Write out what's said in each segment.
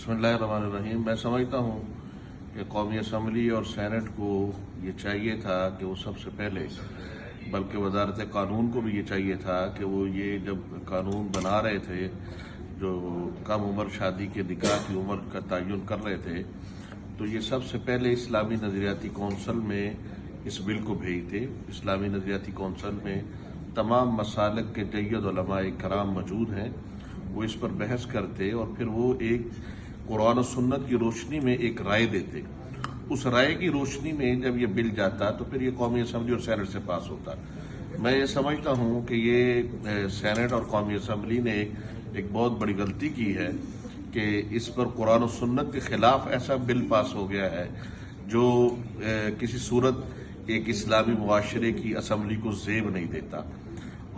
बिस्मिल्लाहिर्रहमानिर्रहीम। मैं समझता हूँ कि कौमी असम्बली और सैनेट को ये चाहिए था कि वो सबसे पहले, बल्कि वजारत कानून को भी ये चाहिए था कि वो ये जब कानून बना रहे थे जो कम उम्र शादी के निकाह की उम्र का तयन कर रहे थे, तो ये सबसे पहले इस्लामी नज़रियाती कौंसल में इस बिल को भेजते। इस्लामी नज़रियाती कौंसल में तमाम मसालक के जय्यद उलमाए कराम मौजूद हैं, वो इस पर बहस करते और फिर वो एक कुरान और सुन्नत की रोशनी में एक राय देते। उस राय की रोशनी में जब ये बिल जाता तो फिर ये कौमी असम्बली और सैनेट से पास होता। मैं ये समझता हूँ कि ये सैनेट और कौमी असम्बली ने एक बहुत बड़ी गलती की है कि इस पर कुरान और सुन्नत के खिलाफ ऐसा बिल पास हो गया है जो किसी सूरत एक इस्लामी मुआशरे की असम्बली को ज़ेब नहीं देता।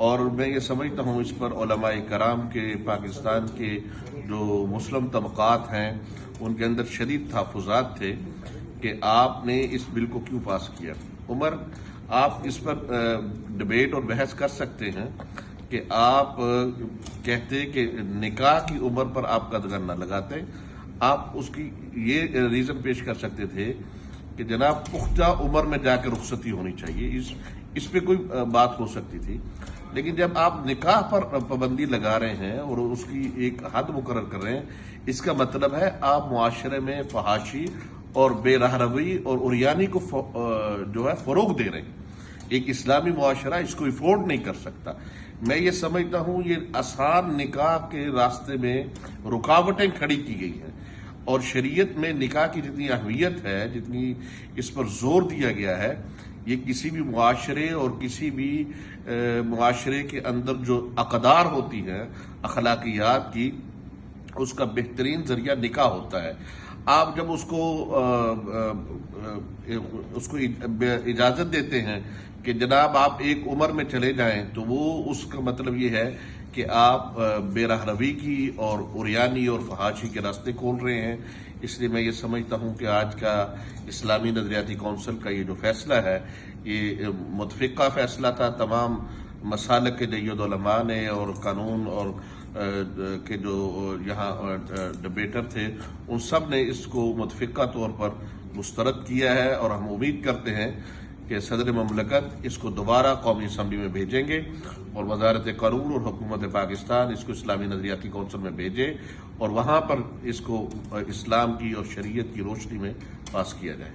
और मैं ये समझता हूँ इस पर उलमाए कराम के पाकिस्तान के जो मुस्लिम तबक़ात हैं उनके अंदर शदीद तहफ़्फ़ुज़ात थे कि आपने इस बिल को क्यों पास किया। उमर, आप इस पर डिबेट और बहस कर सकते हैं कि आप कहते कि निकाह की उम्र पर आप कदगर न लगाते। आप उसकी ये रीज़न पेश कर सकते थे कि जनाब पुख्ता उम्र में जाकर रुखसती होनी चाहिए, इस पे कोई बात हो सकती थी। लेकिन जब आप निकाह पर पाबंदी लगा रहे हैं और उसकी एक हद मुकर्रर कर रहे हैं, इसका मतलब है आप मुआशरे में फहाशी और बेरहरवी और उरियानी को जो है फरोग दे रहे हैं। एक इस्लामी मुआशरा इसको अफोर्ड नहीं कर सकता। मैं ये समझता हूँ ये आसान निकाह के रास्ते में रुकावटें खड़ी की गई हैं और शरीयत में निकाह की जितनी अहमियत है, जितनी इस पर जोर दिया गया है, ये किसी भी मुआशरे और किसी भी मुआशरे के अंदर जो अक़दार होती हैं अखलाकियात की, उसका बेहतरीन जरिया निकाह होता है। आप जब उसको इजाज़त देते हैं कि जनाब आप एक उम्र में चले जाएं, तो वो उसका मतलब ये है कि आप बेरहरवी की और उरियानी और फहाशी के रास्ते खोल रहे हैं। इसलिए मैं ये समझता हूँ कि आज का इस्लामी नज़रियाती कौंसिल का ये जो फैसला है, ये मुतफ़िक़ा फैसला था। तमाम मसालक के जय्यद उलमा ने और कानून और के जो यहाँ डिबेटर थे, उन सब ने इसको मुतफ़िक़ा तौर पर मुस्तरद किया है और हम उम्मीद करते हैं कि सदर ममलकत इसको दोबारा कौमी असम्बली में भेजेंगे और वजारत कानून और हुकूमत पाकिस्तान इसको इस्लामी नज़रियाती कौंसिल में भेजे और वहाँ पर इसको इस्लाम की और शरीयत की रोशनी में पास किया जाए।